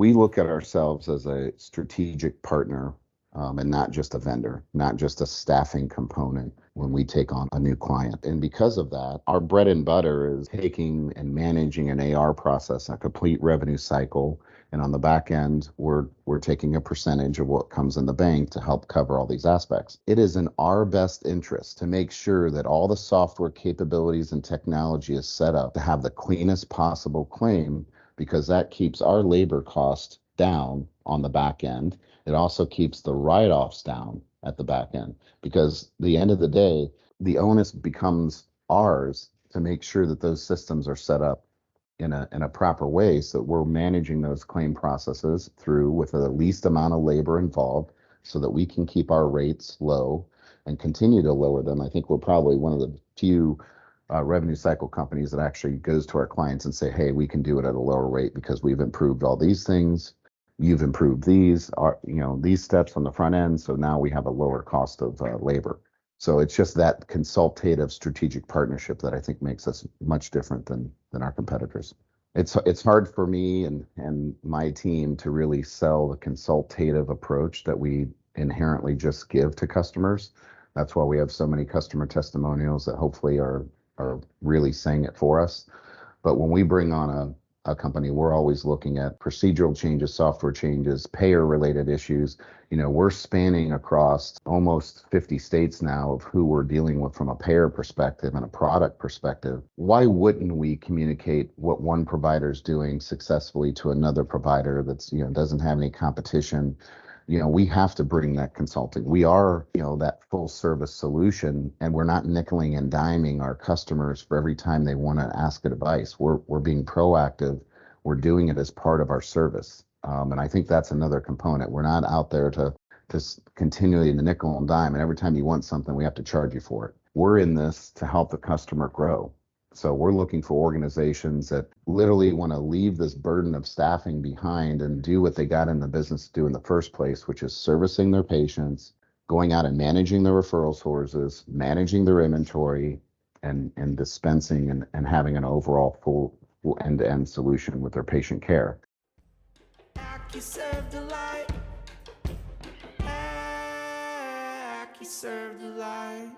We look at ourselves as a strategic partner, and not just a vendor, not just a staffing component when we take on a new client. And because of that, our bread and butter is taking and managing an AR process, a complete revenue cycle. And on the back end, we're taking a percentage of what comes in the bank to help cover all these aspects. It is in our best interest to make sure that all the software capabilities and technology is set up to have the cleanest possible claim, because that keeps our labor cost down on the back end. It also keeps the write-offs down at the back end, because at the end of the day, the onus becomes ours to make sure that those systems are set up in a proper way, so that we're managing those claim processes through with the least amount of labor involved, so that we can keep our rates low and continue to lower them. I think we're probably one of the few revenue cycle companies that actually goes to our clients and say, hey, we can do it at a lower rate because we've improved all these things. You've improved these steps on the front end. So now we have a lower cost of labor. So it's just that consultative strategic partnership that I think makes us much different than our competitors. It's hard for me and my team to really sell the consultative approach that we inherently just give to customers. That's why we have so many customer testimonials that hopefully are really saying it for us. But when we bring on a company, we're always looking at procedural changes, software changes, payer related issues. We're spanning across almost 50 states now of who we're dealing with from a payer perspective and a product perspective. Why wouldn't we communicate what one provider is doing successfully to another provider that's, doesn't have any competition? We have to bring that consulting. We are, that full service solution, and we're not nickeling and diming our customers for every time they want to ask advice. We're being proactive. We're doing it as part of our service. And I think that's another component. We're not out there to continually nickel and dime, and every time you want something, we have to charge you for it. We're in this to help the customer grow. So we're looking for organizations that literally want to leave this burden of staffing behind and do what they got in the business to do in the first place, which is servicing their patients, going out and managing their referral sources, managing their inventory, and dispensing and having an overall full end-to-end solution with their patient care. ACU-Serve the light. ACU-Serve the light.